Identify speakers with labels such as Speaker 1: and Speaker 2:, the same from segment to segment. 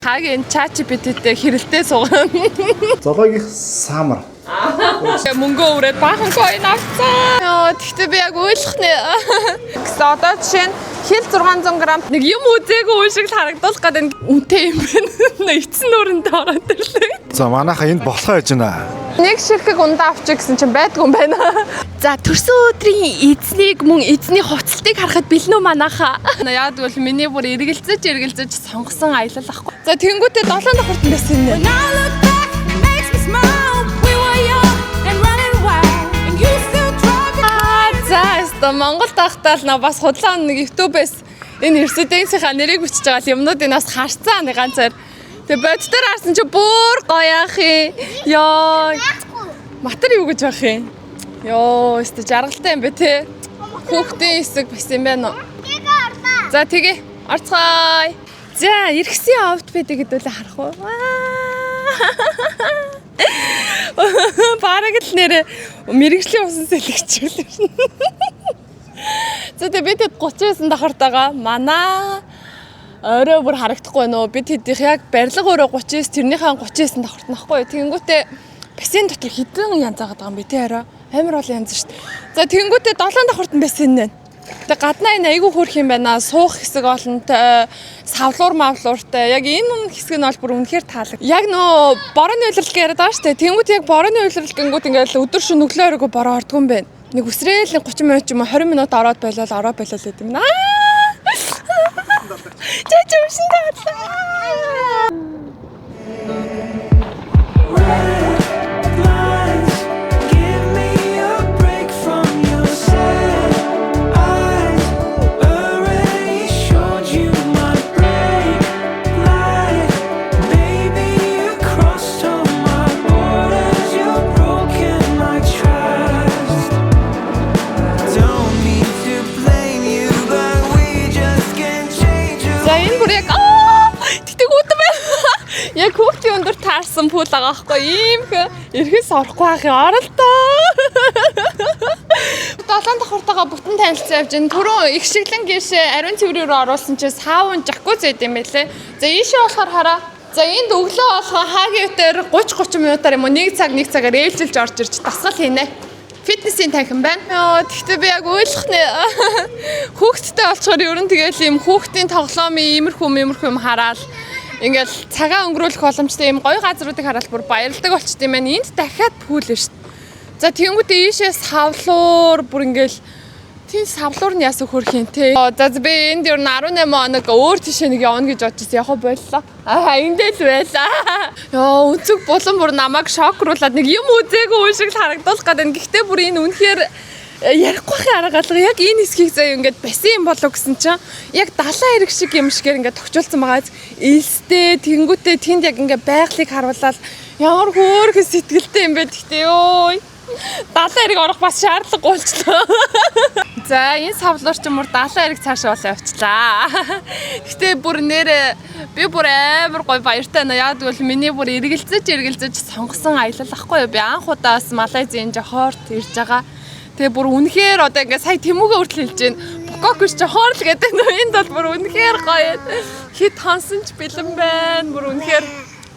Speaker 1: Хагийн ChatGPT-тэй хэрэлдээ суугана.
Speaker 2: Зоологийн самар.
Speaker 1: Мөнгө өрөөд баахан койн авцсан. Тэгтээ би яг ойлгох нэ. Гэсэн одоо жишээ нь хил 600 г нэг юм үзээгүй үе шиг харагдуулах гэдэг үнэтэй юм байна. Эцэн нүрэндээ ороод ирлээ.
Speaker 2: За манайха энд болохоо яж байна.
Speaker 1: Нэг ширхэг ундаа авчих гэсэн чинь байдгүй юм байна. За төрсөн өдрийн эзнийг мөн эзний хувцалтыг харахад бэлэн үү манайха. Яг бол миний бүр эргэлзэж сонгосон аялал ахгүй. За тэнгуүтээ 7 давхарт байсан нэ. За Монгол тахтаал на бас худлаа нэг YouTube-ээс энэ Ерсөдийнхээ нэрийг бичиж байгаа юмнуудыг бас харцсан нэг ганцаар. Тэгээ бодтоор харсан чи бүр гоё ах юм. Йоо. Матар юу гэж байх юм? Йоо, өстө жаргалтай юм бэ те. Хүүхдийн хэсэг бас юм байна уу? За тэгээ орцгоё. За эргэсийн outfit-ийг хэдүүлээ харах уу? Бараг л нэрэ мэрэгжлийн усан сэлгч юм. За тэгээ бид 39 давхартайгаа манай орой бүр харагдахгүй нөө бид хэдийнх яг барилга өөрөө 39 тэрнийхээ 39 давхарт нахгүй. Тэнгүүтээ бассейн дотор хідэн янз байгаа юм би тэ арай амар бол янз шүү дээ. За тэнгүүтээ 7 давхарт нь бассейн нэ. Тэгээ гаднаа энэ айгүй хөөрх юм байна. Суух хэсэг олонтой, савлуур мавлууртай. Яг энэ хэсэг нь бол бүр үнэхээр таалаг. Яг нөө борооны уйлрал яриад байгаа шүү дээ. Тэнгүүт яг борооны уйлрал гингүүд ингээл өдөр шөнө өглөө өргөө бороо ордгүй юм байна. Нэг үсрээл 30 минут ч юм уу 20 минут ороод болол гэдэг юм. Чач өмшин таалаа. Яг хүүхдийн өндөр таарсан пул байгаа байхгүй ийм эргээс орохгүй байх юм оролдоо. 7 давхартайгаа бүтэн танилцсан явж энэ түрүү их шиглэн гişээ ариун цэврээр оруулсан чинь саавн жакузи гэдэг юм байлээ. За ийшээ болохоор хараа. За энд өглөө болохоо хагийн үтээр 30 минутаар юм уу 1 цагаар ээлжилж орж ирж дасгал хийнэ. Фитнесийн танхим байна. Тэгтээ би яг ойлгох нэ. Хүүхдтэй олцохоор ер нь тэгэл ийм хүүхдийн тоглоомын иймэрхүү юм хараад ингээл цагаа өнгөрүүлэх боломжтой юм гоё газруудыг хараад бүр баярлдаг болчт юм байна. Энд дахиад пүүл шүү дээ. За тэнгуүтээ ийшээ савлуур бүр ингээл тийм савлуур нь ясаа хөрх юм те. За би энд ер нь 18 хоног өөр тишээ нэг явна гэж бодчихсон. Яг боллоо. Эндээ л байлаа. Йоо үнцэг булан бүр намайг шокруулад нэг юм үзээгүй үе шиг харагдуулах гэдэг. Гэхдээ бүр энэ үнэхээр ярихгүй арга алга яг энэ хэсгийг заяа ингээд бассейн болов гэсэн чинь яг далайн хэрэг шиг юм шигээр ингээд товчулсан байгаа. Элстэй тэнгүүтээ тэнд яг ингээд байгалыг харуулаад ямар хөөрхөн сэтгэлтэй юм бэ гэхдээ ёо далайн хэрэг орох бас шаардлагагүй болчлоо. За энэ савлуур ч мөр далайн хэрэг цаашаа болоо явчлаа. Гэхдээ бүр нэрээ би бүр амар гоё баяртай байна. Яг бол миний бүр эргэлзэж сонгосон аялал ахгүй юу. Би анх удаас Малайзийн Жохорт ирж байгаа. Тэгээ бүр үнэхээр одоо ингээ сая Тэмүүгээ хүртэл хэлж байна. Букокш Жохор л гэдэг нөө энд бол бүр үнэхээр гоё. Хит хонсон ч бэлэн байна. Бүр үнэхээр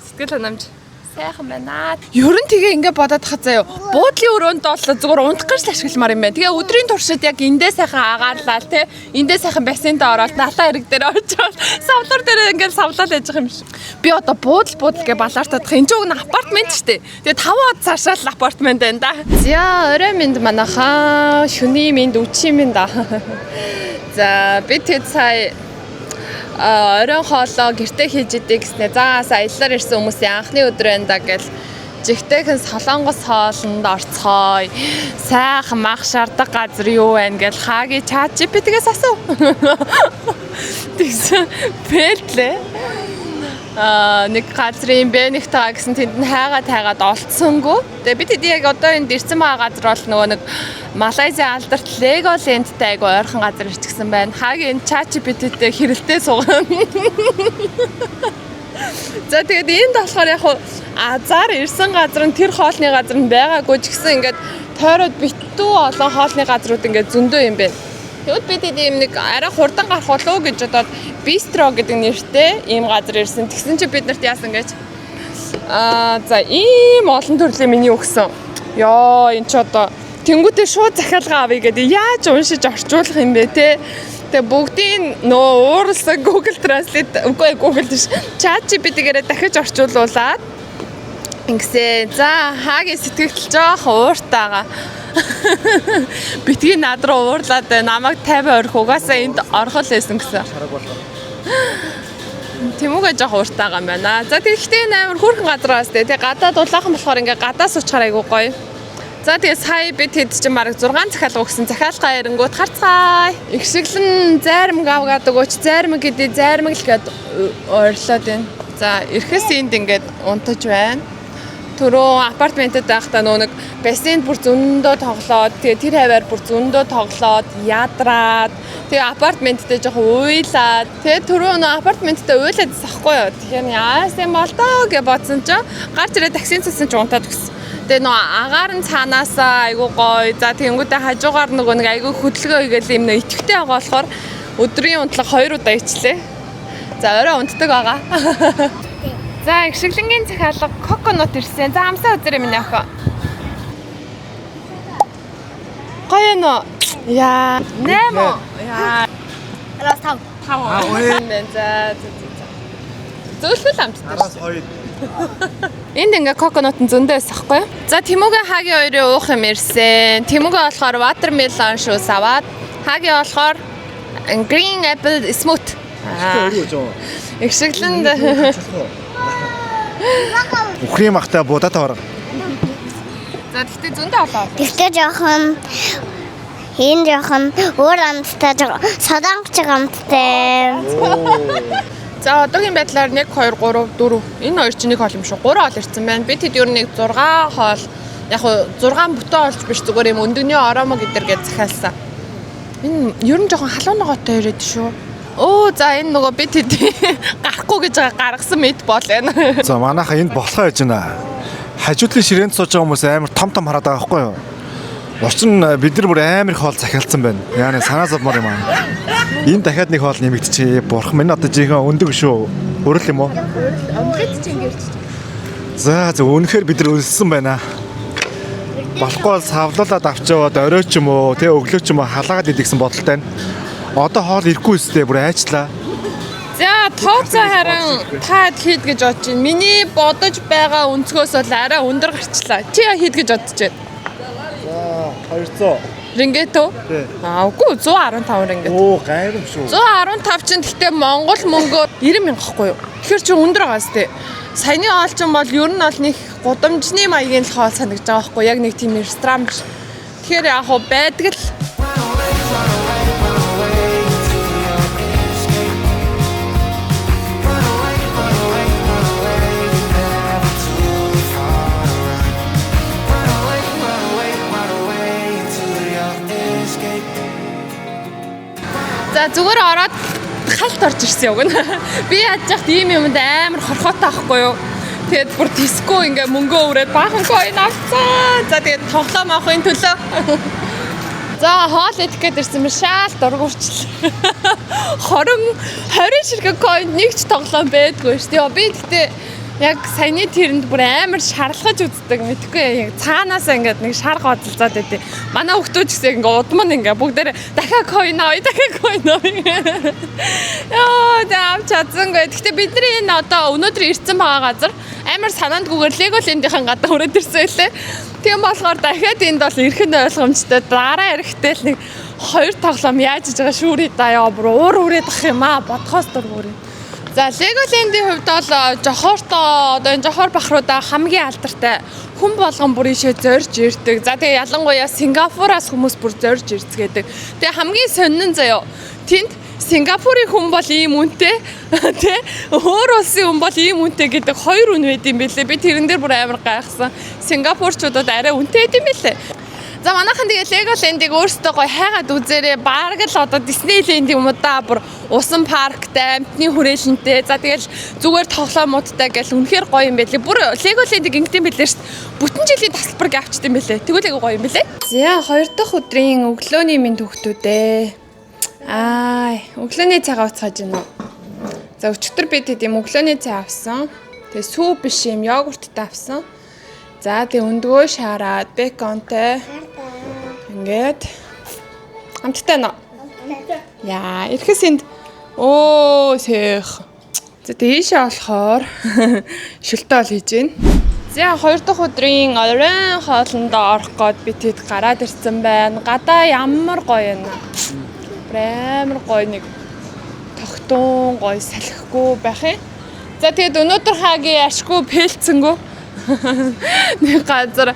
Speaker 1: сэтгэл ханамж сайхан байна. Ер нь тэгээ ингээ бодоод хаа заяа. Буудлын өрөөнд бол зүгээр унтах гэж ашигламар юм байна. Тэгээ өдрийн туршид яг эндээ сайхан агаарлаа те. Эндээ сайхан бассейнд ороод далайн хэрэг дээр очоод савлуур дээр ингээ савлаад яж байгаа юм шиг. Би одоо буудал гэ балаартадах энэ ч уг апартмент штэ. Тэгээ 5 од цаашаа л апартмент байна да. За орой минь манайхаа шүний минь үчийн минь да. За би тэд сая оройн хоолоо гэртээ хийж идэг гэснээр за аяллаар ирсэн хүмүүсийн анхны өдөр байна да гэл жигтэйхэн солонгос хоолнд орцгоё. Сайхан мах шардаг газар юу байна гэл хаагийн ChatGPT-гээс асуу. Тэгсэн бэлээ. Нэг газрын бэнийх таа гэсэн тэнд нь хайгаад олцсонгүй. Тэгээ бид хэд яг одоо энд ирсэн байгаа газар бол нөгөө нэг Малайзийн алдарт Legoland-тай айгу ойрхон газар ирчихсэн байна. Хагийн ChatGPT-тэй хэрэлдээ суугана. За тэгээд энд болохоор яг азар ирсэн газар нь тэр хоолны газар нь байгаагүй ч гэсэн ингээд тойроод битүү олон хоолны газрууд ингээд зөндөө юм байна. Тэгвэл бид ийм нэг арай хурдан гарах болов уу гэж бодоод бистро гэдэг нэртэй ийм газар ирсэн. Тэгсэн чи бид нарт яасан гэж за ийм олон төрлийн миний өгсөн. Ёо энэ ч одоо тэнгуүтээ шууд захиалга авъя гэдэг яаж уншиж орчуулах юм бэ те. Тэгээ бүгдийн нөө ууралсан Google Translate үгүй Google биш ChatGPT-гээрээ дахиж орчуулуулаад ингэсэн. За хаагийн сэтгэл жоох ууртайгаа. Битгий над руу уурлаад намайг 50 орих угаасаа энд орхол байсан гэсэн. Тэмүүгээ жоох ууртайгаа юм байна. За тэгэхдээ амар хөөрхөн газраас тэгээ гадаад улаахан болохоор ингээ гадаас уучхаар айгуу гоё. За тэгээ сая бид хэд ч мараг 6 захиалга өгсөн. Захиалга эрэнгүүд харцгаая. Их шиглэн зайрмаг авгаад өгөөч. Зайрмаг гэдэг зайрмаг л гээд ойрлоод байна. За эрхэс энд ингээд унтаж байна. Түрүү апартментэд байхдаа нэг бассейнд бүр зөндөө тоглоод тэгээ тэр хаваар бүр зөндөө тоглоод ядраад тэгээ апартменттэй жоохон уйлаад тэгээ түрүү нөө апартменттэй уйлаад засахгүй юу. Тэгэхээр яасан юм бол доо гэж бодсон чинь гарч ирээ таксин цэсэн чинь унтаад өгсөн. Тэгээ нөө агаар нь цаанаасаа айгуу гоё. За тэнгүүдээ хажуугаар нөгөө нэг айгуу хөдөлгөөн хийгээл юм нөө ичгтэй байгаа болохоор өдрийн унтлага 2 удаа ичлээ. За орой унтдаг байгаа. За их шиглэнгийн захиалга коконот ирсэн. За амсаа үзээрэй миний охин. Гоё нөө. Яа, 8. Яа.
Speaker 3: Араас 5.
Speaker 1: За. Зөвлөл амттай.
Speaker 2: Араас 2.
Speaker 1: Энд ингээ коконот нь зөндөө байсан хгүй юу? За Тэмүүгийн хагийн хоёрын уух юм ирсэн. Тэмүүгийн болохоор watermelon шүүс аваад хагийн болохоор green apple smooth. Их шиглэнд
Speaker 2: Үхрийн махтай будаатай орго.
Speaker 1: за тэгтээ зөндөө олоо.
Speaker 3: Тэгтээ жоохон энэ жоохон өөр амттай содонгч амттай.
Speaker 1: За одоогийн байдлаар 1 2 3 4 энэ хоёр чинь нэг хоол юм шүү. 3 хоол ирсэн байна. Бид хэд ер нь нэг 6 хоол яг хуу 6 бүтэн олж биш зүгээр юм өндөгний оромо гэдэргээд захиалсан. Энэ ер нь жоохон халуун ногоотой ирээд шүү. Оо за энэ нөгөө бид хэд гарахгүй гэж гаргасан мэд бол байна.
Speaker 2: За манайха энд болохоо яж байна. Хажуудлын ширээнд сууж байгаа хүмүүс амар том хараад байгаа байхгүй юу? Учир нь бид нар бүр амар их хоол захиалсан байна. Яа нэ санаа зовмор юм аа. Энэ дахиад нэг хоол нэмэгдчихээ. Бурхан минь одоо жинхэнэ өндөг шүү. Өрөл юм уу?
Speaker 1: Омлет ч ингээрч.
Speaker 2: За үнэхээр бид нар өлсөн байна. Болохгүй бол савлуулаад авчаад орой ч юм уу, тэ өглөө ч юм уу халаагаад идэгсэн бодолтой байна. Одоо хоол ирэхгүй өстэй бүр айчлаа.
Speaker 1: За тооцоо харин та хэд гэж бодож байна? Миний бодож байгаа өнцгөөс бол арай өндөр гарчлаа. Чи хэд гэж бодож байна?
Speaker 2: За 200.
Speaker 1: Рингет үү?
Speaker 2: Тий.
Speaker 1: Үгүй 115 рингет.
Speaker 2: Оо гайрам шүү.
Speaker 1: 115 чинь гэхдээ Монгол мөнгөөр 90 мянга хгүй юу? Тэгэхээр чи өндөр байгаа сте. Саяны оолчин бол ер нь бол нэг гудамжны маягийн л хоол санагдаж байгаа хгүй яг нэг тийм ресторан биш. Тэгэхээр яг хоо байдаг л. За зүгээр ороод халт орж ирсэн яг нь. Би яаж яхад ийм юмд амар хорхоотой ахгүй юу. Тэгээд бүр диско ингээ мөнгөө өрөөд баахан койн авцсан. За тэгээд тоглоом авахын төлөө. За хоол идэх гээд ирсэн юм шаал дургуурчлаа. 20 ширхэг койн нэг ч тоглоом байдгүй шүү дээ. Би гэхдээ яг саяны тэрэнд бүр амар шарлахаж үздэг мэдгүй яг цаанаасаа ингээд нэг шар гоцолцоод байдیں۔ Манай хүмүүс ч гэсэн ингээд удам нь ингээд бүгдээр дахиад койн авъя. Яа даа чадсангүй. Гэхдээ бидний энэ одоо өнөөдөр ирсэн байгаа газар амар санаандгүйгээр Legoland-ийн гадаа хүрээд ирсэн байлээ. Тийм болохоор дахиад энд бол ирэх нь ойлгомжтой. Дараа эрэхтэй л нэг 2 тоглоом яаж иж байгаа шүүрээ даяа бүр уур хүрээд ах юм аа бодхоос дургуурын. За Legoland-ийн хувьд бол жохортой одоо энэ жохор бахруудаа хамгийн алдартай хүн болгон бүр ийшээ зорж ирдэг. За тэгээ ялангуяа Сингапураас хүмүүс бүр зорж ирцгээдэг. Тэгээ хамгийн сонин нь заяа тэнд Сингапурын хүн бол ийм үнэтэй тий өөр улсын хүн бол ийм үнэтэй гэдэг 2 үн байд юм бэлээ. Би тэрэн дээр бүр амар гайхсан. Сингапурчуудад арай үнэтэй байд юм бэлээ. За манайхан тэгээ Legoland-ыг өөрсдөө гоё хайгаад үзээрээ бараг л одоо Disneyland юм уу да бүр усан парктай, амтны хүрээлэнтэй. За тэгэл зүгээр тоглоомуудтай гэл үнэхээр гоё юм байлээ. Бүр Legoland-ыг ингэдэм байлээ шүү дээ. Бүтэн жилийн тасалбарыг авчт юм байлээ. Тэгвэл айгу гоё юм байлээ. За 2 дахь өдрийн өглөөний минь төгтүүдээ. Өглөөний цагаа уцгааж байна уу? За өчигдөр бид тийм өглөөний цай авсан. Тэгээ сүүп биш юм йогурттай авсан. За тэгээ өндгөө шаараад беконтэй. Ингээд хамттай нөө. Яа, ирэхэс энд сэх. За тийшээ болохоор шилтөө ол хийж гин. За 2 дахь өдрийн оройн хоолнд орох гээд бид хэд гараад ирсэн байна. Гадаа ямар гоё юм. Амар гоё нэг тогтун гоё салхигүй байх юм. За тэгээд өнөөдөр хагийн ашгүй пэлцэнгүү нэг газар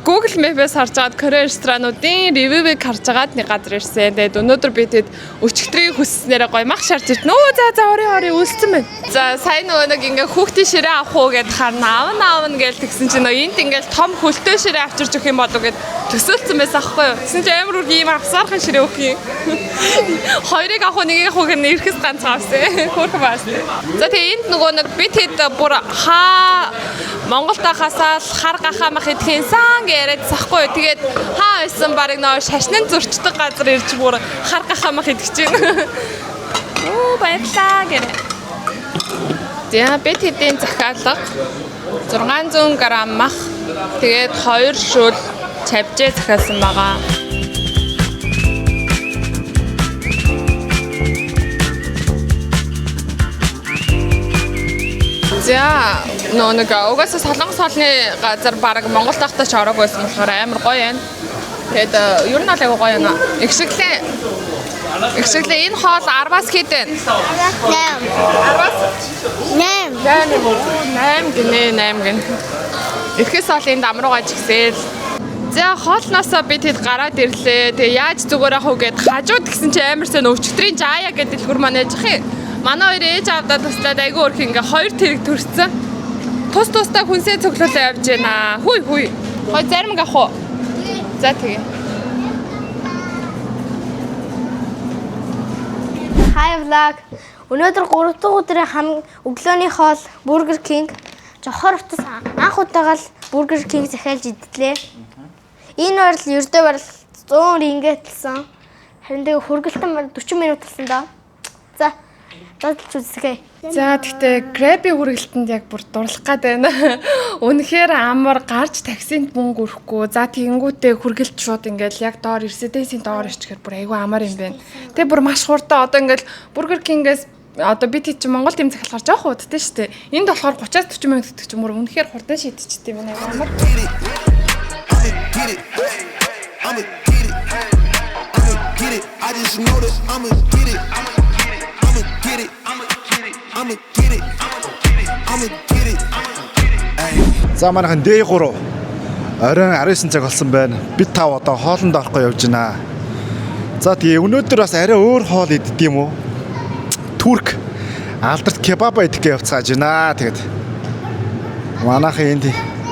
Speaker 1: Google Map-ээс харж агаад Кореan ресторануудын ревювийг харж агаад нэг газар ирсэн. Тэгээд өнөөдөр би тэгэд өчигдрийг хүсснээрээ гоё мах шарж ирсэн. За орой үлдсэн байна. За сайн нэг ингээ хүүхдийн ширээ авах уу гэд харна аавна гэж тэгсэн чинь энд ингээл том хөлтөө ширээ авчирч өгөх юм болов гэд төсөөлсөн байсан аахгүй юу. Тэгсэн чинь амар үр ийм авсаархан ширээ өгөх юм. Хоёрыг авах нэгийг авах нь ирэхс ганцхан авсан. Хөөрхөн баас. За тэгээ энд нөгөө нэг бид хэд бүр Монголда хасаал хар гахаа мах идэхин сан яриад сахгүй. Тэгээд хаа байсан баг нөө шашнын зөрчдөг газар ирж бүр хар гахаа мах идэж байна. Баярлаа гэрэ. Диабет эдийн захиалга 600 г мах. Тэгээд 2 шүл чавжээ захиалсан байгаа. За нэг угаасаа солонгос хоолны газар баг Монгол тахтаа ч ороогүй байсан болохоор амар гоё байна. Тэгээд ер нь бол айгүй гоё байна. Ихшиглээ энэ хоол 10-аас хэд байна? 8 гинэ. Ирэхээс ол энд амруугаж гисээл. За хоолноосоо бид хэд гараад ирлээ. Тэгээ яаж зүгээр ах уу гэд хажууд гисэн чи амар сэн өчигдрийн жаая гэдэг дэлгүр манайж ах юм. Манай хоёр ээж авдаа туслаад айгүй өрх ингээ 2 тэрэг төрсөн. Тустай хүнсээ цоглуулаа явж байна. Хүй. Хой зарим гах уу. За тэгээ.
Speaker 3: Hi vlog. Өнөөдөр 3 дахь өдрийн өглөөний хоол Burger King. Жохор утас анх удаага л Burger King захиалж идлээ. Энэ барил ердөө барил 100 рингетэлсэн. Харин тэгээ хөргөлтөн 40 минут талсан доо. За дадалж үзье.
Speaker 1: За тэгтээ Grab-ийн хүргэлтэнд яг бүр дурлах гээд байна. Үнэхээр амар гарч таксинд мөнгө өрөхгүй. За тэгэнгүүтээ хүргэлт шууд ингээл яг доор Mercedes-ийн доор ичгээр бүр айгүй амар юм байна. Тэгээ бүр маш хурдан одоо ингээл Burger King-ээс одоо бид чи Монгол тэм захиалгаар жоох удаа шүү дээ. Энд болохоор 30-40 минут гэдэг ч юм уу үнэхээр хурдан шийдчихдэг юм байна амар.
Speaker 2: За манайхан D3 оройн 19 цаг болсон байна. Бид тав одоо хоолнд орохгоо явж байна. За тэгээ өнөөдөр бас арай өөр хоол идэх юм уу? Турк алдарт кебаба идэх явцгааж байна. Тэгээд манайхан энд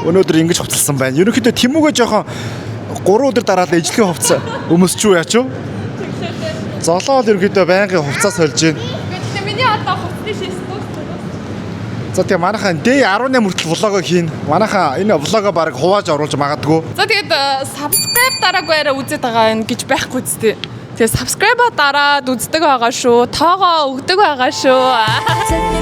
Speaker 2: өнөөдөр ингэж хувцалсан байна. Ерөнхийдөө Тэмүгээ жоохон 3 өдөр дараад ижлэхээ хувцас өмсч юу яач вэ? Золоо л ерөнхийдөө байнгын хувцас сольж байна.
Speaker 1: Гэхдээ миний одоо хувцсны шээс
Speaker 2: За тэгээ манайхан D18 хүртэл влогоо хийн. Манайхан энэ влогоо баг хувааж оруулж магадгүй.
Speaker 1: За тэгээд subscribe дараагүй арай үзээд байгаа юм гэж байхгүй зү. Тэгээд subscribe дараад үздэг байгаа шүү. Тоогоо өгдөг байгаа шүү.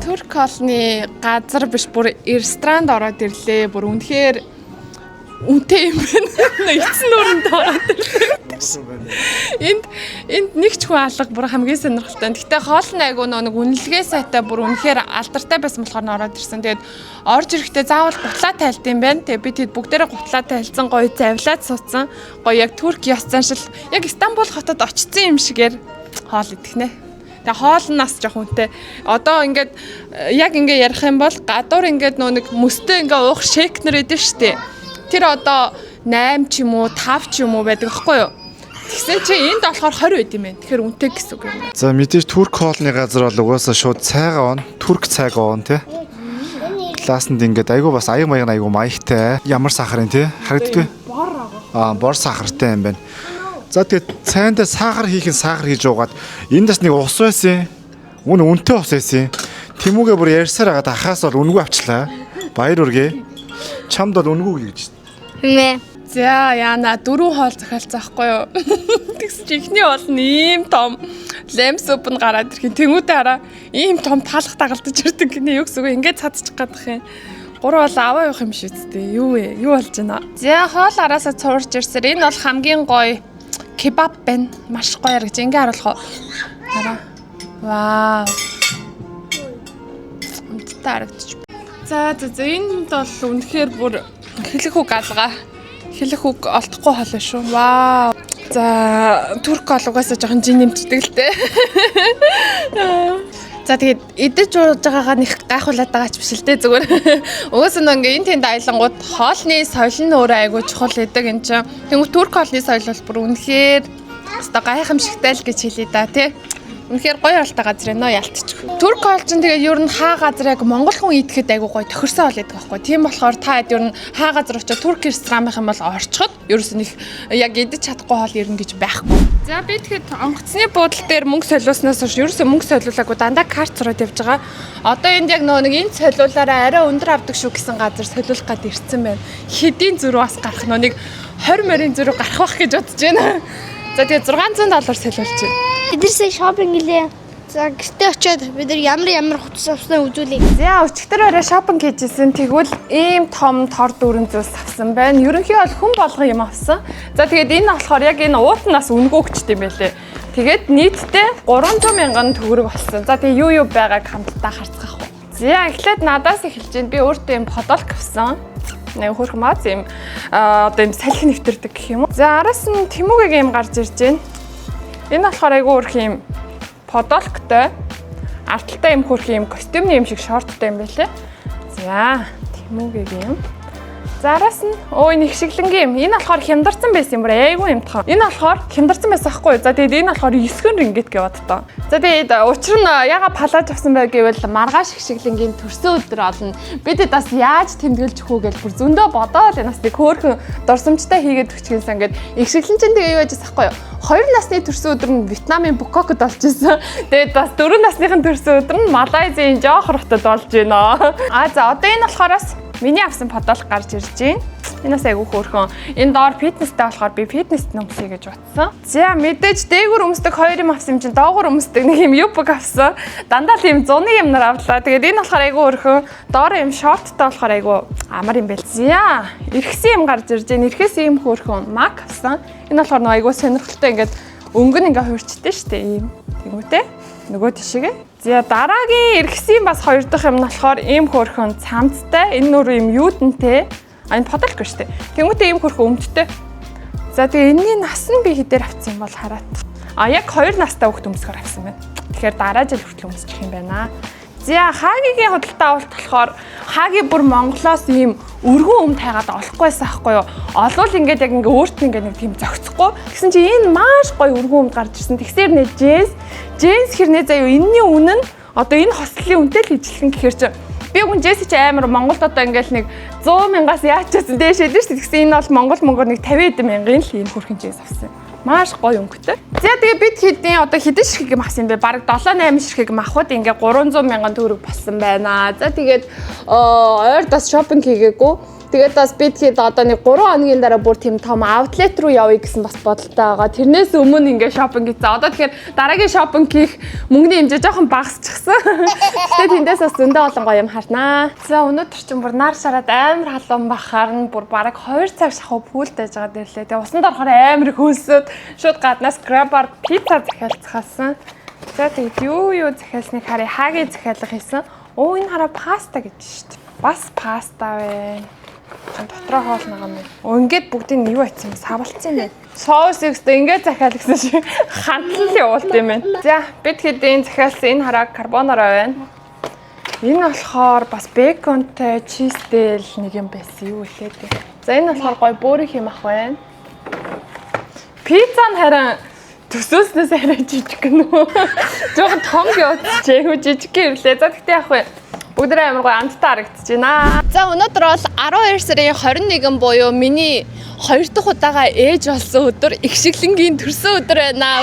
Speaker 1: Турк хоолны газар биш бүр ресторанд ороод ирлээ. Бүр үнэхээр үнэтэй юм байна. Эцэн нүрэнд ороод ирлээ. Энд нэг ч хүн алга бүр хамгийн сонирхолтой. Гэхдээ хоол нь айгүй нэг үнэлгээ сайтай бүр үнэхээр алдартай байсан болохоор ороод ирсэн. Тэгээд орж ирэхдээ заавал гутлаа тайлт юм байна. Тэгээд бид хэд бүгдээрээ гутлаа тайлсан гоё завлаад суудсан. Гоё яг Турк ёс заншил яг Стамбул хотод очсон юм шигээр хоол идэх нэ. Тэгээ хоол нь нас жоох үнэтэй. Одоо ингээд яг ингээ ярих юм бол гадуур ингээд нэг мөстэй ингээ уух шейкнер эдэн штэ. Тэр одоо 8 ч юм уу 5 ч юм уу байдаг аахгүй юу? Тэгсэн чи энд болохоор 20 байд юм байна. Тэгэхээр үнэтэй гэсэн үг юм.
Speaker 2: За мэдээж турк хоолны газар бол угаасаа шууд цайгаа он, турк цайгаа он тий. Классанд ингээд айгу бас аяг маяг айгу маягтай. Ямар сахарын тий харагддгүй.
Speaker 1: Бор аа.
Speaker 2: Бор сахартай юм байна. За тэгээд цайндаа сахар хийх хийж уугаад энд бас нэг ус байсан. Үнэтэй ус байсан. Тэмүүгээ бүр ярьсаар агаад ахаас бол үнгүй авчлаа. Баяр үргээ. Чамд бол үнгүй гэж.
Speaker 3: Хэмээ.
Speaker 1: За яана 4 хоол захиалцсан байхгүй юу? Тэгс чи ихний бол ийм том лем суп нь гараад ирэх. Тэмүүтэй хараа ийм том таалах дагалдаж ирдэг гинэ юу гэсэн үг ингээд цадчих гадах юм. 3 бол аваа явах юм шүү дээ. Юу вэ? Юу болж байна? За хоол араасаа цуурж ирсээр энэ бол хамгийн гоё кебаб байна. Маш гоё гэж ингээ харуулах уу? Хараа. Вау. Үнэтэй харагдчих. За энд бол үнэхээр бүр хэлэх үг алгаа. Хэлэх үг олдохгүй хоол шүү. Вау. За турк бол угаасаа жоохон жин нэмчдэг л дээ. За тэгээд идэж ууж байгаагаа нэг гайхуулаад байгаа ч биш л дээ зүгээр. Угаасаа ингээ энэ тэнд аялангууд хоолны соёл нь өөрөө айгүй чухал гэдэг юм чинь. Тэнгүү турк хоолны соёл бол бүр үнэхээр өстой гайхамшигтай л гэж хэлээ да тий. Үнэхээр гоё оролтой газар нөө ялтчих. Турк хоол чинь тэгээд ер нь хаа газар яг монгол хүн идэхэд айгүй гоё тохирсон хоол байдаг байхгүй. Тийм болохоор та ер нь хаа газар очиж турк ресторан байх юм бол орчход ерөөс нь их яг идэж чадахгүй хоол ирнэ гэж байхгүй. За би тэгэхэд онгоцны буудлын дээр мөнгө солиулснаас хойш ерөөсөө мөнгө солиулаагүй дандаа карт зураад явж байгаа. Одоо энд яг нэг энэ солиулаараа арай өндөр авдаг шүү гэсэн газар солиулах гад ирсэн байна. Хэдийн зөрүү бас гарах нэг 20 морин зөрүү гарах байх гэж бодож байна. За тэгээд $600 солиулж байна.
Speaker 3: Эдэрсээ шопинг гэлээ. За гэртээ очиод бид нар ямар хувцас авснаа үзүүлье.
Speaker 1: За өчигдөр орой шопинг хийжсэн. Тэгвэл ийм том тор дүүрэн зүйлс авсан байна. Ерөнхий бол хүн болгон юм авсан. За тэгээд энэ болохоор яг энэ уутнаас үнгөөгчт юм байлээ. Тэгээд нийтдээ 300 мянган төгрөг болсон. За тэгээд юу байгааг хамтдаа харцгаах уу. За эхлээд надаас эхэлж байна. Би өөртөө юм подолк авсан. Нэг хөрх мац юм одоо юм салхи нэвтэрдэг гэх юм уу. За араас нь Тэмүүгийн юм гарч ирж байна. Энэ болохоор айгүй хөрх юм подолктой арталтай юм хөрх юм костюмны юм шиг шорттой юм байлээ. За Тэмүүгийн юм. За араас нь энэ их шиглэнгийн юм. Энэ болохоор хямдарсан байсан юм бүр айгүй юм тохоо. Энэ болохоор хямдарсан байсан байхгүй. За тэгээд энэ болохоор 9 рингит гэвод тоо. За тэгээд учир нь яга палаж авсан бай гэвэл маргааш их шиглэнгийн төрсөн өдөр олно. Бид бас яаж тэмдэглэж өгөх гэж бүр зөндөө бодоод энэ бас нэг хөөрхөн дурсамжтай хийгээд өчгөнсөн ингээд их шиглэн чинь тэгээ юу байж байгаа байхгүй юу? 2 насны төрсөн өдөр нь Вьетнамын Букокод болж исэн. Тэгээд бас 4 насныхын төрсөн өдөр нь Малайзийн Жохор хотод болж байна. За одоо энэ болохоороос миний авсан подолк гарч ирж байна. Энэ бас айгүй хөөрхөн. Энэ доор фитнестэй болохоор би фитнест нөмсөе гэж бодсон. За мэдээж дээгүүр өмсдөг 2 юм авсан юм чинь доогуур өмсдөг нэг юм юбк авсан. Дандаа л юм зуны юмнаар авлаа. Тэгээд энэ болохоор айгүй хөөрхөн. Доор юм шорттой болохоор айгүй амар юм байл. За эргэсэн юм гарч ирж байна. Эрхээс юм хөөрхөн мак авсан. Энэ болохоор нэг айгүй сонирхолтой ингээд өнгө нь ингээ хуурчтэй штэ ийм. Тэгмүтэй. Нөгөө тишээгээ. За дараагийн эргэсэн бас 2 дахь юм нь болохоор ийм хөөрхөн цамцтай. Энэ нөр юм юудэнтэй. Энэ подолк шүү дээ. Тэнгүүтээ ийм хөрхөн өмдтэй. За тэгээ энэний нас нь би хэдээр авсан юм бол хараат. Яг 2 настай хүүхд өмсгөр авсан байна. Тэгэхээр дараа жил хүртэл өмсчих юм байна. За хаагийн худалдаа авалт болохоор хааги бүр Монголоос ийм өргөн өмд хайгаад олохгүйсэн аахгүй юу. Олвол ингээд яг ингээ өөрт нь ингээ нэг тийм зөгцөхгүй. Гэсэн чи энэ маш гоё өргөн өмд гарч ирсэн. Тэгсээр нэ Дженс хэрнээ заяа энэний үнэ нь одоо энэ хослолын үнэтэй л ижилхэн гэхээр чи би хүн Джесси чи амар Монголд одоо ингээл нэг 100 мянгаас яачсан дээшээ дээ шүү. Тэгсэн энэ бол Монгол мөнгөөр нэг 50 мянган л ийм хөрхэн Дженс авсан. Маш гоё өнгөтэй. За тэгээ бид хэдийн одоо хэдэн ширхэг юм авсан бэ? Бараг 7-8 ширхэг махад ингээ 300 мянган төгрөг болсон байна. За тэгээд ойр бас шопинг хийгээгүй. Тэгээд бас бид хэд одоо нэг 3 хоногийн дараа бүр тийм том аутлет руу явъя гэсэн бас бодолтой байгаа. Тэрнээс өмнө ингээ шопинг хийсэн. Одоо тэгэхээр дараагийн шопинг хийх мөнгөний хэмжээ жоохон багасчихсан. Тэгээд тэндээс бас зөндөө олон гоё юм харнаа. За өнөөдөр чинь бүр нар шараад амар халуун бахаар нь бүр бараг 2 цаг шахуу пүүлд байж байгаа дэрлээ. Тэгээд усанд орохоор амар хөлсөд шууд гаднаас грабар пицца захиалцгаасан. За тэгээд юу захиалсныг харъя. Хаагийн захиалга хийсэн. Энэ хараа паста гэж шүү дээ. Бас паста вэ. Дотроо хоол байгаа юм. Ингээд бүгдийг нь юу атсан юм савлцсан юм байна. Соус ихтэй ингээд захиал гэсэн шиг хандлал явуулт юм байна. За бид хэдийн захиалсан энэ хараа карбонара байна. Энэ болохоор бас беконтой чизтэй л нэг юм байсан юу вэ те. За энэ болохоор гоё бөөрийнх юм ах байна. Пицца нь харин төсөөснөөс арай жижиг гэнэ үү. Жохон том явуулчихээ. Жижиг гэрлээ. За тэгтээ яах вэ? Бүгдээ амар гоё амттай харагдаж байна. За өнөөдөр бол 12 сарын 21 буюу миний 2 дахь удаага ээж болсон өдөр ихшиглэнгийн төрсөн өдөр байна.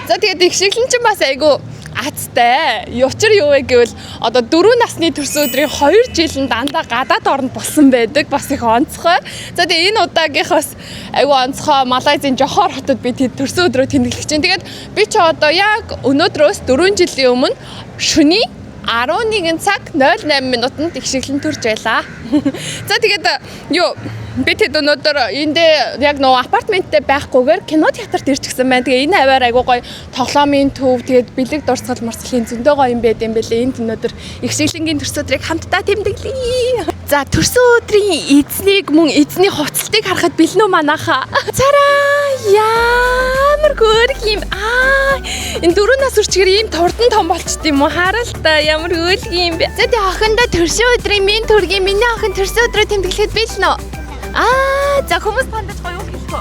Speaker 1: За тэгээд ихшиглэн чинь бас айгу аттай. Учир юу вэ гэвэл одоо 4 насны төрсөн өдрийн 2 жил нь дандаа гадаад оронд болсон байдаг. Бас их онцгой. За тэгээд энэ удаагийнхаас айгу онцгой Малайзийн Жохор хотод би төрсөн өдрөө тэмдэглэж байна. Тэгээд би ч одоо яг өнөөдрөөс 4 жилийн өмнө шөнийн 11 цаг 08 минутанд ихшиглэн төрж байлаа. За тэгээд юу би тэд өнөөдөр эндээ яг нөө апартменттэй байхгүйгээр кино театрт ирчихсэн байна. Тэгээ энэ хаваар айгуу гоё тоглоомын төв тэгээд бэлэг дурсгал морсгалын зөндөө гоё юм байд юм бэлээ. Энд өнөөдөр ихшиглэнгийн төрсөн өдрийг хамтдаа тэмдэглэе. За төрсөн өдрийн эзнийг мөн эзний хувцалтыг харахад бэлэн үү манайха. Цараа ямар гөрг юм. Энэ 4 нас үрчгэр ийм турдан том болчт юм уу? Харалта ямар өөлг юм бэ. За тэгээ охиндоо төрсөн өдрийн минь төргийн миний охин төрсөн өдрөө тэмдэглэхэд бэлэн үү? За хүмүүс тандаж гоё юу хэлэх вэ?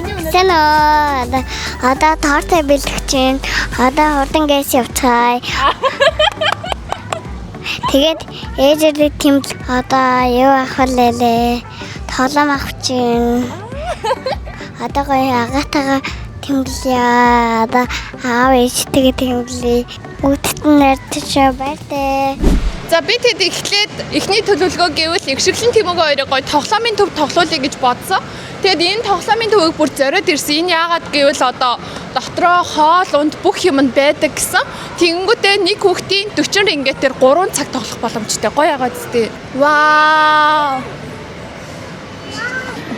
Speaker 1: Миний үнэ.
Speaker 3: Сэн одоо торт бэлтгэж чинь. Одоо хурдан гээс явцгаая. Тэгээд ээжээ тэмдэг одоо юу авах вэ? Тоглоом авах чинь. Одоо гоё агатага тэмдэглэе. Одоо аав ээжтэйгээ тэмдэглэе. Бүгдд нь нарьж байртай.
Speaker 1: За би тэд эхлээд эхний төлөвлөгөө гэвэл ихшиглэн тэмээгөө хоёрыг гоё тоглоомын төв тоглоулъя гэж бодсон. Тэгэд энэ тоглоомын төвийг бүр зориод ирсэн. Энэ яагаад гэвэл одоо дотроо хоол унд бүх юм байдаг гэсэн. Тэгэнгүүтээ нэг хүүхдийн 40 рингетээр 3 цаг тоглох боломжтой. Гоё яагаад зү. Вау.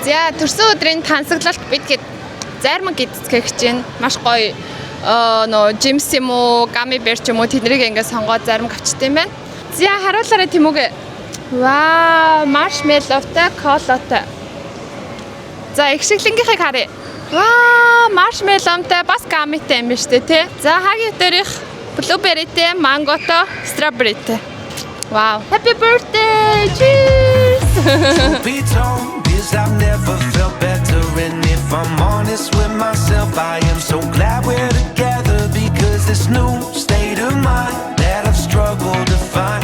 Speaker 1: За төрсөн өдрийн тансаглалт бид хэд зармаг гидцгэх чинь маш гоё нөө жимс юм уу, гами бэр ч юм уу тэднийг ингээд сонгоод зармаг авчтай юм байна. За харуулаарай Тэмүгэ. Вау, маршмелловтой, колотой. За ихшиглэнгийнхыг харъя. Вау, маршмелловтой бас гамитай юм байна шүү дээ, тий. За хагийн дээрх блуберритэй, манготой, стrawberryтэй. Вау. Happy birthday. Cheers.
Speaker 4: I've never felt better, and if I'm honest with myself, I am so glad we're together because this new state of mind that I've struggled to find.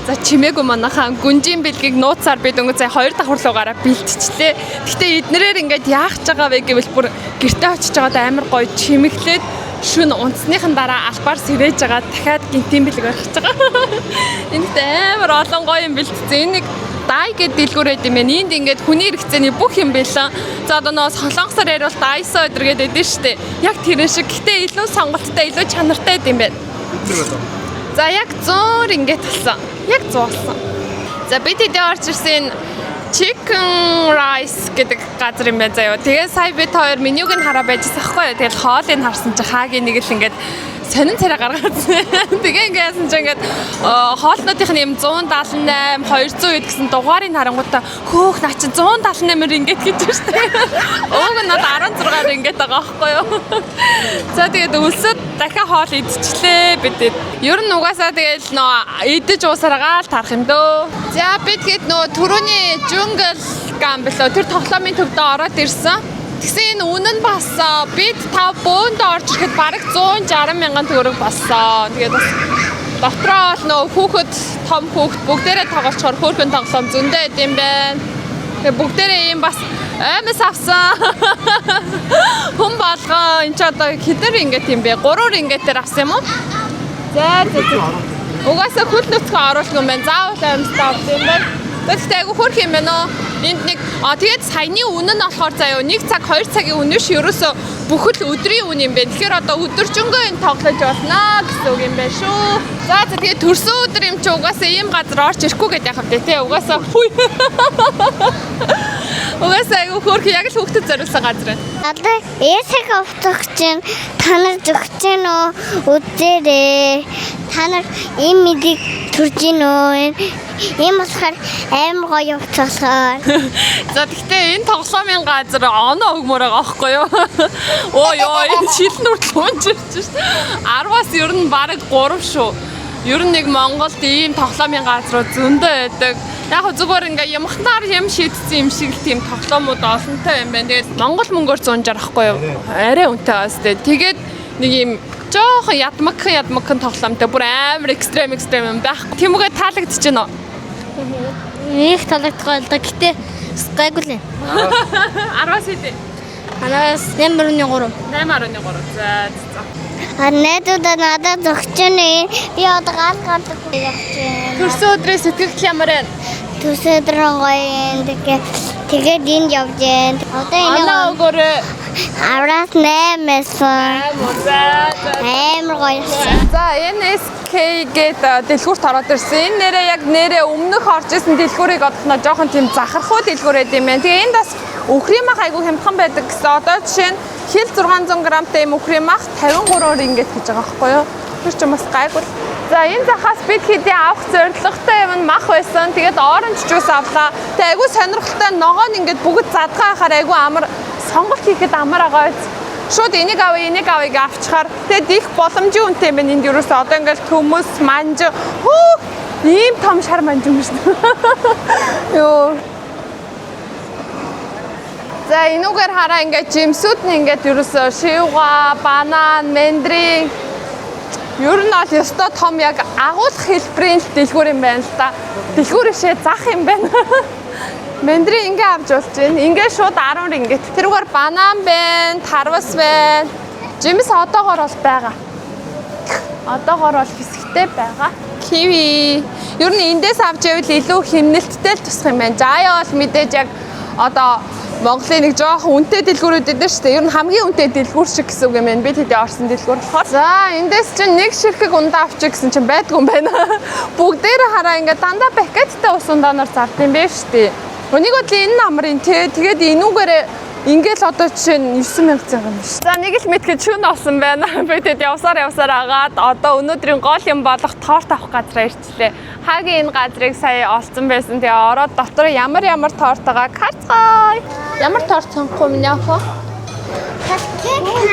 Speaker 1: За чимээгүй манайхаа гүнжийн бэлгийг нууцаар бид өнгө цай 2 давхарлуугаараа бэлтчихлээ. Гэхдээ эднэрээр ингээд яах гэж байгаа вэ гэвэл бүр гэртээ очиж байгаад амар гоё чимэглээд шүн унтсныхан дараа албаар сэрэж байгаа дахиад гинтийн бэлэг барих гэж байгаа. Энд амар олон гоё юм бэлтцээ. Энийг дай гэд дэлгүүрээд юм байна. Энд ингээд хүний хэрэгцээний бүх юм бэлэн. За одоо нөө солонгосоор ярил дайсо өдр гэдэг дээ штэ. Яг тэр шиг. Гэтэ илүү сонголттой, илүү чанартай юм байна. За яг 100 рингет болсон. Яг 100 болсон. За бид хэдийн орж ирсэн chicken rice гэдэг газар юм байна заяа. Тэгээ сая бид хоёр менюг нь хараа байжсан аахгүй. Тэгэл хоолыг харсан чи хаагийн нэг л ингээд сонин царай гаргаадсан. Тэгээ ингээсэн чи ингээд хоолнуудын юм 178 200 гэсэн дугаарыг харангуудаа хөөх наа чи 178 рингет гэж байна шүү дээ. Ууг нь надад 16 рингет байгаа аахгүй юу. За тэгээд өлсөд дахиад хоол идчихлээ бидэд. Ер нь угаасаа тэгэл нөө идэж уусараагаал тарах юм дөө. За бид гээд нөө түрүүний Jungle гам билүү тэр тоглоомын төвдөө ороод ирсэн. Тэгсэн энэ үнэ нь бас бид 5 бөөнд орж ирэхэд бараг 160 мянган төгрөг болсон. Тэгээд бас дотроо бол нөө хүүхэд том хүүхэд бүгдээрээ тоглолцохоор хөөрхөн тоглоом зөндөө байд юм байна. Тэгээд бүгдээрээ ийм бас аймас авсан. Хүн болгоо энэ ч одоо хэдэр ингээд юм бэ? 3 рингетээр авсан юм уу? За. Угаасаа хөл нөцгөө оруулах юм байна. Заавал аймастай авсан юм байна. Тэгтээ айгу хөрх юм байна уу? Энд нэг тэгээд саяны үнэ нь болохоор заяа 1 цаг 2 цагийн үнэ ш ерөөсө бүхэл өдрийн үнэ юм байна. Тэгэхээр одоо өдөржингөө энэ тоглож болно гэсэн үг юм байна шүү. За тэгээд төрсөн өдөр юм чи угаасаа ийм газар орж ирэхгүй гэдэг яхав тий. Угаасаа угаасаа айгу хөрх яг л хүүхдэд зориулсан газар байна.
Speaker 3: Одоо эсэг авах чинь танаар зөвч гин үү? Үдээрээ танаар ийм мэдийг төрж гин үү? Ийм болохоор амар гоё явцгаасаа.
Speaker 1: За тэгтээ энэ тоглоомын газар оноо өгмөр байгаа аахгүй юу? Ой энэ шил нүртэл унж ирж шүү. 10-аас ер нь бараг 3 шүү. Ер нь нэг Монголд ийм тоглоомын газрууд зөндөө байдаг. Яг зүгээр ингээ ямхнаар юм шийдсэн юм шиг л тийм тоглоомууд олонтой юм байна. Тэгээд Монгол мөнгөөр 160 ахгүй юу? Арай үнэтэй бас тэгээд нэг ийм жоохон ядмагхан тоглоомтой бүр амар экстрем юм байхгүй. Тэмүүгээ таалагдчихэж байна уу?
Speaker 3: Их таалагдахгүй л да. Гэтэ гайгүй л.
Speaker 1: 10-аас хэдий?
Speaker 3: Анаас 8.3.
Speaker 1: 8.3. За.
Speaker 3: Найдуудаа надад зогч нэ. Би одоо гал гардаг явж байна.
Speaker 1: Төрсөн өдрийн сэтгэл ямар байна?
Speaker 3: Төрсөн өдрөө гоё. Тэгээд энд явж байна. Одоо
Speaker 1: Анаа
Speaker 3: энэ
Speaker 1: өгөөрэй.
Speaker 3: 10-аас 8-сан. Амар гоё.
Speaker 1: За энэ SK-гээд дэлгүүрт ороод ирсэн. Энэ нэрээ яг нэрээ өмнөх орж исэн дэлгүүрийг одохно жоохон тийм захархуу дэлгүүр байд юм байна. Тэгээ энд бас өхрийн мах айгүй хямдхан байдаг гэсэн. Одоо жишээ нь хил 600 грамтай юм өхрийн мах 53 ringgit гэж байгаа байхгүй юу? Тэр ч бас гайгүй. За энэ захаас бид хэдийн авах зорилготой юм мах байсан. Тэгээд оранж жуус авлаа. Тэгээ айгүй сонирхолтой ногоо нь ингээд бүгд задгаа хахаар айгүй амар сонголт хийхэд амар байгаа биз. Шууд энийг авъя авчихаар тэгээд их боломжийн үнэтэй юм байна. Энд ерөөсөө одоо ингээд төмөс, манж ийм том шар манж юм шүү дээ. Йоо. За энүүгээр хараа ингээд жимсүүд нь ингээд ерөөсөө шивга, банан, мандрин ер нь бол ёстой том яг агуулгах хэлбэрийн дэлгүүр юм байна л да. Дэлгүүр бишээ зах юм байна. Мандрин ингээ авч болж байна. Ингээ шууд 10 ringgit. Тэрүүгээр банан байна, тарвас байна. Жимс одоогоор бол байгаа. Одоогоор бол хэсэгтэй байгаа. Киви. Ер нь эндээс авч ивэл илүү хэмнэлттэй л тусах юм байна. Жая бол мэдээж яг одоо Монголын нэг жоохон үнэтэй дэлгүүрүүд эдэр шүү дээ. Ер нь хамгийн үнэтэй дэлгүүр шиг гэсэн үг юм байна. Бид хэдийн орсон дэлгүүр болохоор. За эндээс чинь нэг ширхэг ундаа авчих гэсэн чинь байдгүй юм байна. Бүгдээрээ хараа ингээ дандаа пакеттай ус ундаанаар зард юм байна шүү дээ. Өнийг бодлоо энэ намрын тий. Тэгээд энүүгээрээ ингээл одоо жишээ нь 9,000 цаг юм шүү. За нэг л мэдхэд шүн олсон байна. Бид хэд явсаар агаад одоо өнөөдрийн гол юм болох торт авах газараа ирчлээ. Хагийн энэ газрыг сая олцсон байсан. Тэгээ ороод дотор ямар торт байгаа карцгай. Ямар торт сонгох юм яах вэ?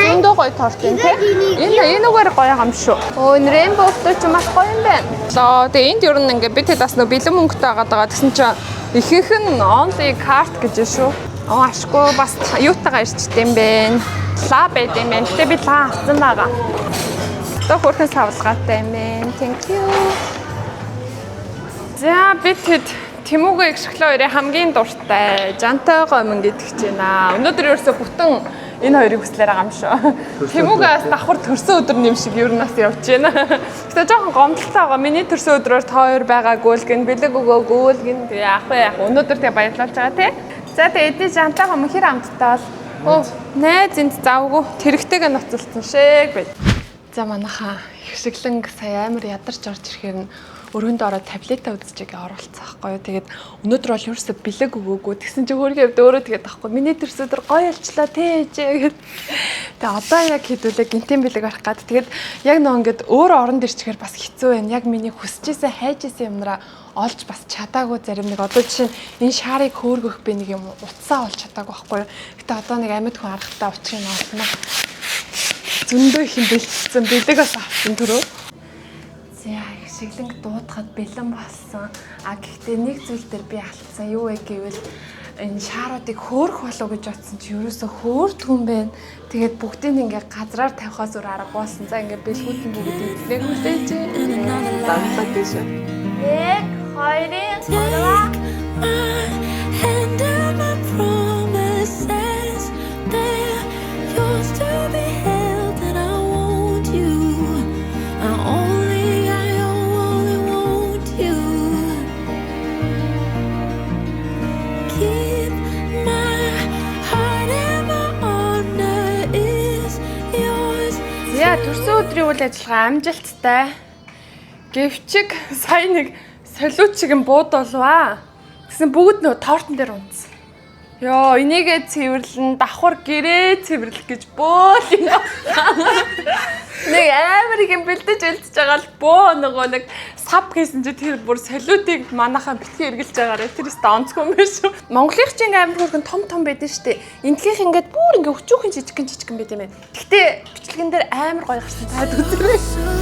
Speaker 1: Эндөө гоё торт юм тий. Энэгээр гоё юм шүү. Өө энэ рембо ч юм бас гоё юм байна. Тэгээ энд ер нь ингээ бид хэд бас нөө бэлэн мөнгөтэй байгаа гэсэн чинь ихэнх нь only card гэж шүү. Ашгүй бас юутайгаа ирчтэй юм бэ? Лаа байд юм байна. Гэтэ би лаа авсан байгаа. Одоо хөрхэн савлгаатай юм байна. Thank you. За бид хэд Тэмүүгийн шоколад хоёрын хамгийн дуртай жантай гомн гэдэгч байна. Өнөөдөр ерөөсө бүтэн энэ хоёрыг хүслээр байгаа юм шүү. Тэмүүгээс давхар төрсөн өдөр нэм шиг ер нь бас явж байна. Гэтэ жоохон гомдолтой байгаа. Миний төрсөн өдрөөр та хоёр байгаагүй л гин бэлэг өгөөгүй л гин яах вэ? Өнөөдөр тэгээ баярлалж байгаа тий. За тэгээ эдний жантай гомн хэр амттай бол найз энд завгүй тэрэгтэйгээ ноцолсон шиг байд. За манайхаа их шиглэн сая амар ядарч орж ирэхээр нь өрөөнд ороод таблетаа үзчихээ оруулсан байхгүй юу. Тэгээд өнөөдөр бол ерөөсө бэлэг өгөөгүй. Тэгсэн чи өөрөө өөрөө тэгээд байхгүй. Миний төрс өдөр гоё олчлаа тий гэд. Тэгээд одоо яг хэдүүлээ гинтэн бэлэг арах гад. Тэгээд яг нөө ингээд өөр оронд ирчихээр бас хэцүү байна. Яг миний хүсэжсэн хайжсэн юмнараа олж бас чадаагүй зарим нэг одоо жишээ нь энэ шаарыг хөөргөх би нэг юм утсаа олж чадаагүй байхгүй юу. Гэтэ одоо нэг амьд хүн аргатай учрыг олно. Зөндөө их юм бэлтсэн бэлэг бас авсан төрөө. За шиглэнг дуудахад бэлэн болсон. Гэхдээ нэг зүйл дээр би алдсан. Юу вэ гэвэл энэ шааруудыг хөөрөх болов гэж бодсон чи ерөөсөө хөөрдөг юм байна. Тэгээд бүгдийг ингээ газраар тавихаас өөр арга болсон. За ингээ бэлгүүд нь бүгд эзлэх үлээж. Замлаа гэж. 1 төрсөн өдрийн үйл ажиллагаа амжилттай. Гэвчиг сая нэг солиуд шиг юм буудолваа. Тэгсэн бүгд нөө тортон дээр унтсан. Йоо, энийгээ цэвэрлэн давхар гэрээ цэвэрлэх гэж бөөл юм. Нэг амар их юм бэлдэж үлдчихэж байгаа л бөө нөгөө нэг сав хийсэн чи тэр бүр солиудыг манайхаа битгий эргэлж байгаарэ. Тэр өстө онцгүй юм биш үү? Монголынхчин амар хөргөн том байдаг штэ. Энтлийнх ингээд бүр ингээ өчүүхэн жижигхэн байт юм байна. Гэхдээ бичлэгэн дээр амар гоё гарсан таад үзэрэй.